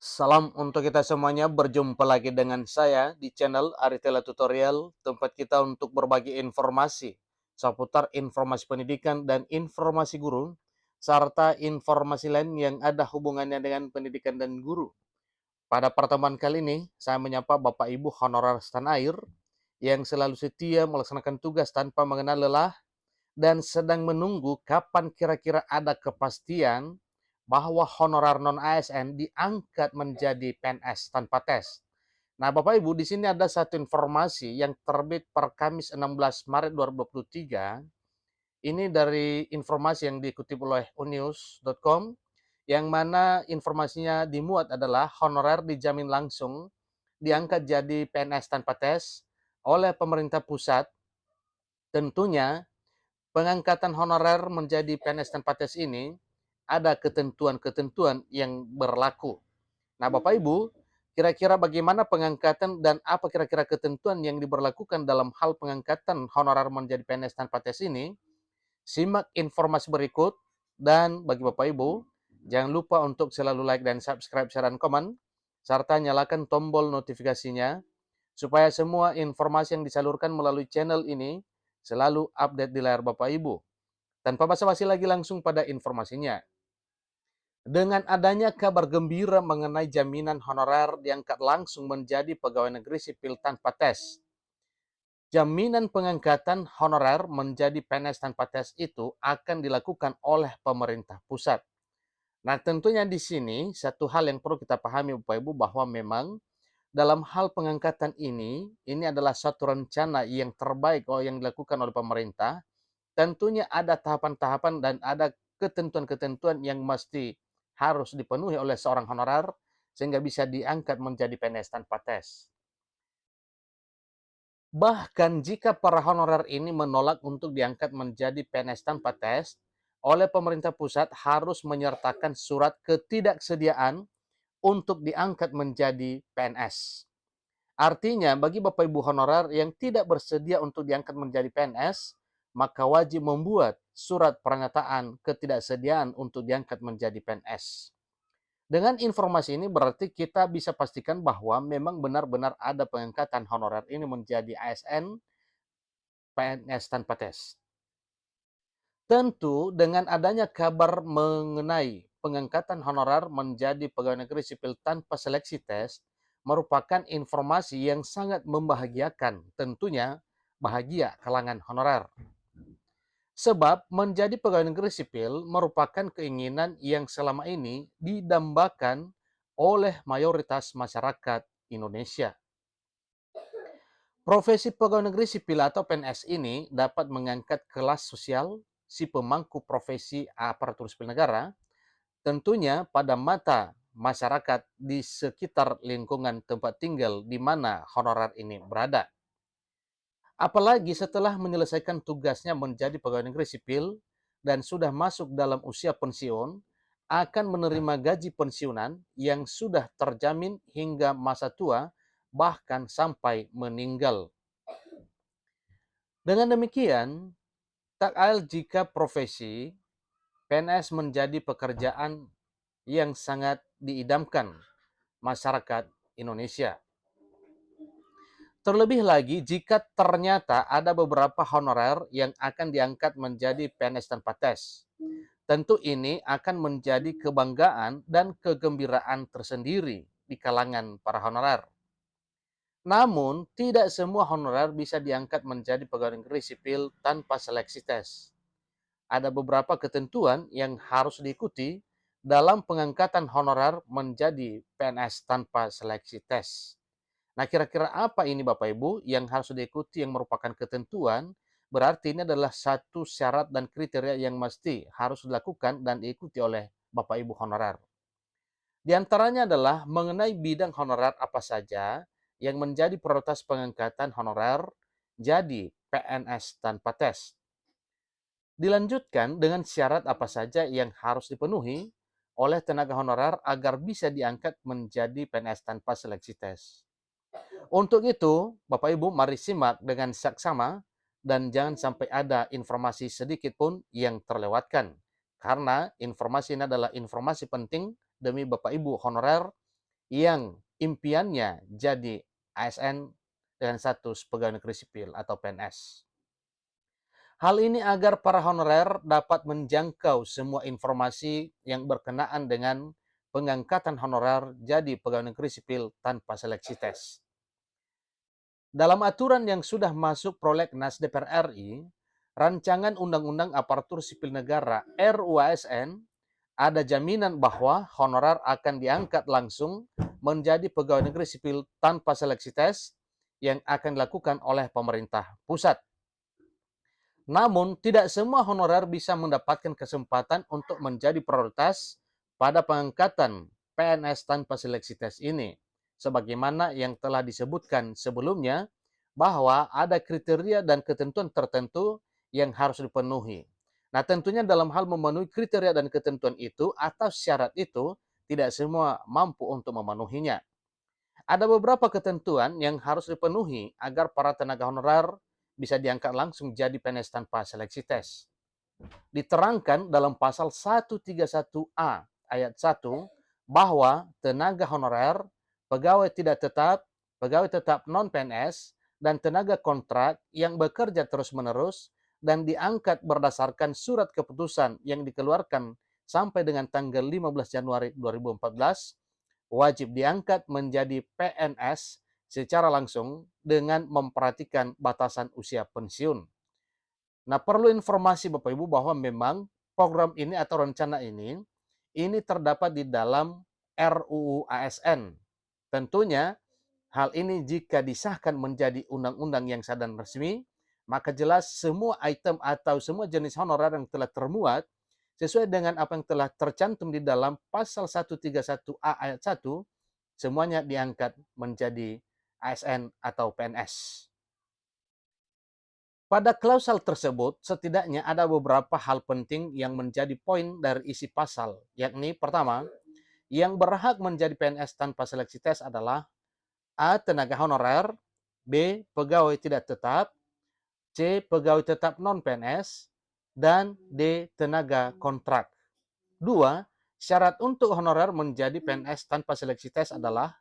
Salam untuk kita semuanya, berjumpa lagi dengan saya di channel Aritela Tutorial, tempat kita untuk berbagi informasi seputar informasi pendidikan dan informasi guru, serta informasi lain yang ada hubungannya dengan pendidikan dan guru. Pada pertemuan kali ini, saya menyapa Bapak Ibu honorer setanah air yang selalu setia melaksanakan tugas tanpa mengenal lelah dan sedang menunggu kapan kira-kira ada kepastian bahwa honorer non-ASN diangkat menjadi PNS tanpa tes. Nah, Bapak Ibu, di sini ada satu informasi yang terbit per Kamis 16 Maret 2023. Ini dari informasi yang dikutip oleh unews.com, yang mana informasinya dimuat adalah honorer dijamin langsung diangkat jadi PNS tanpa tes oleh pemerintah pusat. Tentunya pengangkatan honorer menjadi PNS tanpa tes ini ada ketentuan-ketentuan yang berlaku. Nah, Bapak Ibu, kira-kira bagaimana pengangkatan dan apa kira-kira ketentuan yang diberlakukan dalam hal pengangkatan honorer menjadi PNS tanpa tes ini? Simak informasi berikut, dan bagi Bapak Ibu, jangan lupa untuk selalu like dan subscribe, share, dan komen, serta nyalakan tombol notifikasinya supaya semua informasi yang disalurkan melalui channel ini selalu update di layar Bapak Ibu. Tanpa basa-basi lagi, langsung pada informasinya. Dengan adanya kabar gembira mengenai jaminan honorer diangkat langsung menjadi pegawai negeri sipil tanpa tes. Jaminan pengangkatan honorer menjadi PNS tanpa tes itu akan dilakukan oleh pemerintah pusat. Nah, tentunya di sini satu hal yang perlu kita pahami Bapak Ibu, bahwa memang dalam hal pengangkatan ini adalah satu rencana yang terbaik yang dilakukan oleh pemerintah. Tentunya ada tahapan-tahapan dan ada ketentuan-ketentuan yang mesti harus dipenuhi oleh seorang honorer sehingga bisa diangkat menjadi PNS tanpa tes. Bahkan jika para honorer ini menolak untuk diangkat menjadi PNS tanpa tes, oleh pemerintah pusat harus menyertakan surat ketidaksediaan untuk diangkat menjadi PNS. Artinya, bagi Bapak Ibu honorer yang tidak bersedia untuk diangkat menjadi PNS, maka wajib membuat surat pernyataan ketidaksediaan untuk diangkat menjadi PNS. Dengan informasi ini berarti kita bisa pastikan bahwa memang benar-benar ada pengangkatan honorer ini menjadi ASN PNS tanpa tes. Tentu dengan adanya kabar mengenai pengangkatan honorer menjadi pegawai negeri sipil tanpa seleksi tes merupakan informasi yang sangat membahagiakan, tentunya bahagia kalangan honorer. Sebab menjadi pegawai negeri sipil merupakan keinginan yang selama ini didambakan oleh mayoritas masyarakat Indonesia. Profesi pegawai negeri sipil atau PNS ini dapat mengangkat kelas sosial si pemangku profesi aparatur sipil negara, tentunya pada mata masyarakat di sekitar lingkungan tempat tinggal di mana honorer ini berada. Apalagi setelah menyelesaikan tugasnya menjadi pegawai negeri sipil dan sudah masuk dalam usia pensiun, akan menerima gaji pensiunan yang sudah terjamin hingga masa tua, bahkan sampai meninggal. Dengan demikian, tak adil jika profesi PNS menjadi pekerjaan yang sangat diidamkan masyarakat Indonesia. Terlebih lagi jika ternyata ada beberapa honorer yang akan diangkat menjadi PNS tanpa tes. Tentu ini akan menjadi kebanggaan dan kegembiraan tersendiri di kalangan para honorer. Namun, tidak semua honorer bisa diangkat menjadi pegawai negeri sipil tanpa seleksi tes. Ada beberapa ketentuan yang harus diikuti dalam pengangkatan honorer menjadi PNS tanpa seleksi tes. Nah, kira-kira apa ini Bapak Ibu yang harus diikuti yang merupakan ketentuan? Berarti ini adalah satu syarat dan kriteria yang mesti harus dilakukan dan diikuti oleh Bapak Ibu honorer. Di antaranya adalah mengenai bidang honorer apa saja yang menjadi prioritas pengangkatan honorer jadi PNS tanpa tes. Dilanjutkan dengan syarat apa saja yang harus dipenuhi oleh tenaga honorer agar bisa diangkat menjadi PNS tanpa seleksi tes. Untuk itu, Bapak Ibu, mari simak dengan saksama dan jangan sampai ada informasi sedikit pun yang terlewatkan. Karena informasi ini adalah informasi penting demi Bapak Ibu honorer yang impiannya jadi ASN dengan status pegawai negeri sipil atau PNS. Hal ini agar para honorer dapat menjangkau semua informasi yang berkenaan dengan pengangkatan honorer jadi pegawai negeri sipil tanpa seleksi tes. Dalam aturan yang sudah masuk prolegnas DPR RI, Rancangan Undang-Undang Aparatur Sipil Negara RUASN, ada jaminan bahwa honorer akan diangkat langsung menjadi pegawai negeri sipil tanpa seleksi tes yang akan dilakukan oleh pemerintah pusat. Namun, tidak semua honorer bisa mendapatkan kesempatan untuk menjadi prioritas pada pengangkatan PNS tanpa seleksi tes ini. Sebagaimana yang telah disebutkan sebelumnya, bahwa ada kriteria dan ketentuan tertentu yang harus dipenuhi. Nah, tentunya dalam hal memenuhi kriteria dan ketentuan itu atau syarat itu, tidak semua mampu untuk memenuhinya. Ada beberapa ketentuan yang harus dipenuhi agar para tenaga honorer bisa diangkat langsung jadi PNS tanpa seleksi tes. Diterangkan dalam pasal 131A ayat 1 bahwa tenaga honorer, pegawai tetap non-PNS, dan tenaga kontrak yang bekerja terus-menerus dan diangkat berdasarkan surat keputusan yang dikeluarkan sampai dengan tanggal 15 Januari 2014 wajib diangkat menjadi PNS secara langsung dengan memperhatikan batasan usia pensiun. Nah, perlu informasi Bapak Ibu bahwa memang program ini atau rencana ini terdapat di dalam RUU ASN. Tentunya hal ini jika disahkan menjadi undang-undang yang sah dan resmi, maka jelas semua item atau semua jenis honorer yang telah termuat sesuai dengan apa yang telah tercantum di dalam pasal 131A ayat 1, semuanya diangkat menjadi ASN atau PNS. Pada klausal tersebut, setidaknya ada beberapa hal penting yang menjadi poin dari isi pasal, yakni pertama, yang berhak menjadi PNS tanpa seleksi tes adalah A. Tenaga honorer, B. Pegawai tidak tetap, C. Pegawai tetap non-PNS, dan D. Tenaga kontrak. 2. Syarat untuk honorer menjadi PNS tanpa seleksi tes adalah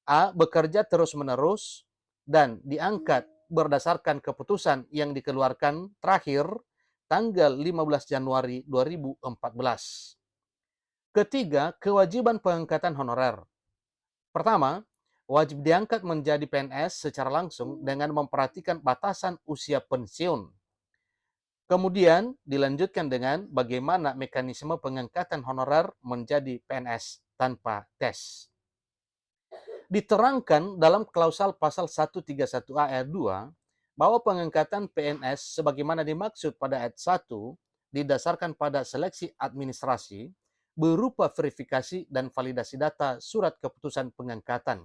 A. Bekerja terus-menerus dan diangkat berdasarkan keputusan yang dikeluarkan terakhir tanggal 15 Januari 2014. Ketiga, kewajiban pengangkatan honorer. Pertama, wajib diangkat menjadi PNS secara langsung dengan memperhatikan batasan usia pensiun. Kemudian dilanjutkan dengan bagaimana mekanisme pengangkatan honorer menjadi PNS tanpa tes. Diterangkan dalam klausal pasal 131A ayat 2 bahwa pengangkatan PNS sebagaimana dimaksud pada ayat 1 didasarkan pada seleksi administrasi berupa verifikasi dan validasi data surat keputusan pengangkatan.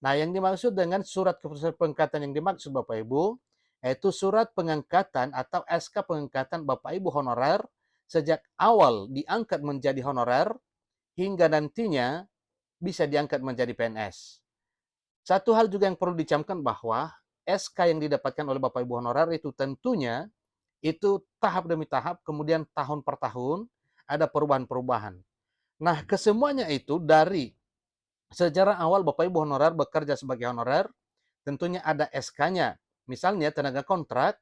Nah, yang dimaksud dengan surat keputusan pengangkatan yang dimaksud Bapak Ibu, yaitu surat pengangkatan atau SK pengangkatan Bapak Ibu honorer sejak awal diangkat menjadi honorer hingga nantinya bisa diangkat menjadi PNS. Satu hal juga yang perlu dicamkan bahwa SK yang didapatkan oleh Bapak Ibu honorer itu tentunya itu tahap demi tahap, kemudian tahun per tahun ada perubahan-perubahan. Nah, kesemuanya itu dari sejarah awal Bapak Ibu honorer bekerja sebagai honorer, tentunya ada SK-nya. Misalnya tenaga kontrak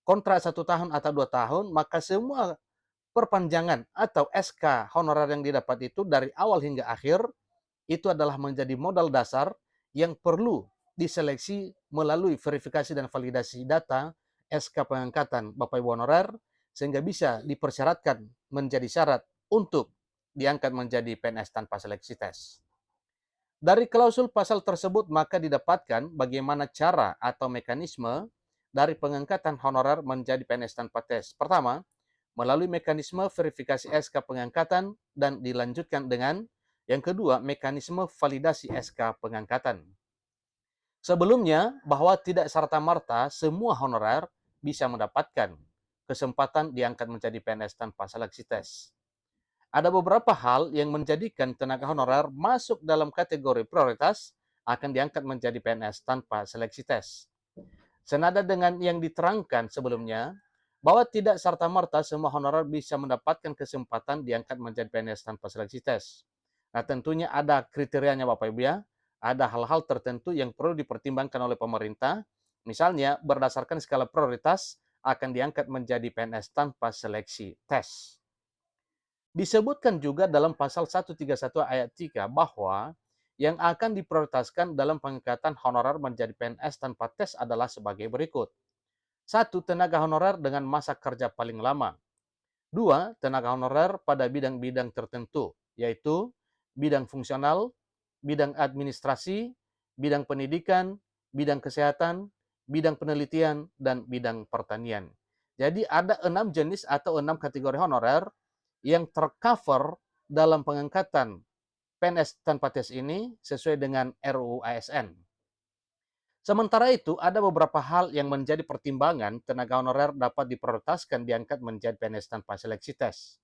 1 tahun atau 2 tahun, maka semua perpanjangan atau SK honorer yang didapat itu dari awal hingga akhir itu adalah menjadi modal dasar yang perlu diseleksi melalui verifikasi dan validasi data SK pengangkatan Bapak Ibu honorer sehingga bisa dipersyaratkan menjadi syarat untuk diangkat menjadi PNS tanpa seleksi tes. Dari klausul pasal tersebut maka didapatkan bagaimana cara atau mekanisme dari pengangkatan honorer menjadi PNS tanpa tes. Pertama, melalui mekanisme verifikasi SK pengangkatan dan dilanjutkan dengan yang kedua, mekanisme validasi SK pengangkatan. Sebelumnya, bahwa tidak serta-merta semua honorer bisa mendapatkan kesempatan diangkat menjadi PNS tanpa seleksi tes. Ada beberapa hal yang menjadikan tenaga honorer masuk dalam kategori prioritas akan diangkat menjadi PNS tanpa seleksi tes. Senada dengan yang diterangkan sebelumnya, bahwa tidak serta-merta semua honorer bisa mendapatkan kesempatan diangkat menjadi PNS tanpa seleksi tes. Nah, tentunya ada kriterianya Bapak Ibu ya. Ada hal-hal tertentu yang perlu dipertimbangkan oleh pemerintah. Misalnya, berdasarkan skala prioritas akan diangkat menjadi PNS tanpa seleksi tes. Disebutkan juga dalam pasal 131 ayat 3 bahwa yang akan diprioritaskan dalam pengangkatan honorer menjadi PNS tanpa tes adalah sebagai berikut. Satu, tenaga honorer dengan masa kerja paling lama. Dua, tenaga honorer pada bidang-bidang tertentu, yaitu bidang fungsional, bidang administrasi, bidang pendidikan, bidang kesehatan, bidang penelitian, dan bidang pertanian. Jadi ada 6 jenis atau 6 kategori honorer yang tercover dalam pengangkatan PNS tanpa tes ini sesuai dengan RUU ASN. Sementara itu, ada beberapa hal yang menjadi pertimbangan tenaga honorer dapat diprioritaskan diangkat menjadi PNS tanpa seleksi tes.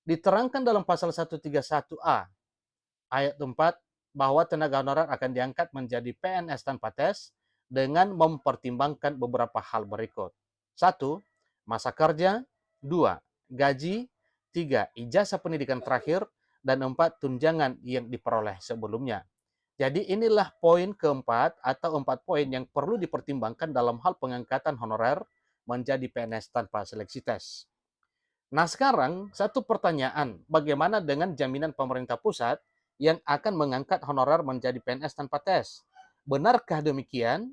Diterangkan dalam pasal 131A ayat 4 bahwa tenaga honorer akan diangkat menjadi PNS tanpa tes dengan mempertimbangkan beberapa hal berikut. Satu, masa kerja. Dua, gaji. Tiga, ijazah pendidikan terakhir. Dan empat, tunjangan yang diperoleh sebelumnya. Jadi inilah poin keempat atau 4 poin yang perlu dipertimbangkan dalam hal pengangkatan honorer menjadi PNS tanpa seleksi tes. Nah sekarang, satu pertanyaan, bagaimana dengan jaminan pemerintah pusat yang akan mengangkat honorer menjadi PNS tanpa tes? Benarkah demikian?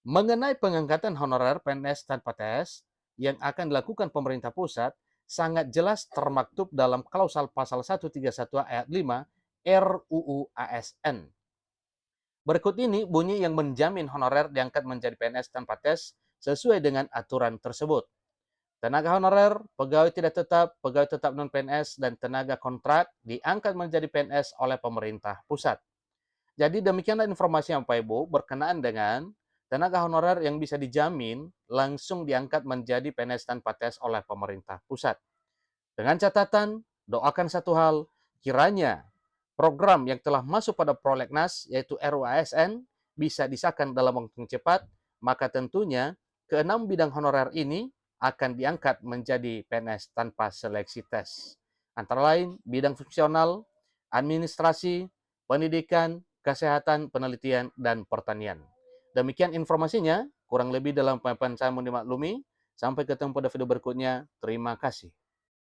Mengenai pengangkatan honorer PNS tanpa tes yang akan dilakukan pemerintah pusat, sangat jelas termaktub dalam klausal pasal 131 ayat 5 RUU ASN. Berikut ini bunyi yang menjamin honorer diangkat menjadi PNS tanpa tes sesuai dengan aturan tersebut. Tenaga honorer, pegawai tidak tetap, pegawai tetap non-PNS, dan tenaga kontrak diangkat menjadi PNS oleh pemerintah pusat. Jadi demikianlah informasi yang Bapak Ibu berkenaan dengan tenaga honorer yang bisa dijamin langsung diangkat menjadi PNS tanpa tes oleh pemerintah pusat. Dengan catatan, doakan satu hal, kiranya program yang telah masuk pada prolegnas yaitu RUU ASN bisa disahkan dalam waktu yang cepat, maka tentunya keenam bidang honorer ini akan diangkat menjadi PNS tanpa seleksi tes. Antara lain bidang fungsional, administrasi, pendidikan, kesehatan, penelitian, dan pertanian. Demikian informasinya, kurang lebih dalam pemaparan saya mohon dimaklumi. Sampai ketemu pada video berikutnya. Terima kasih.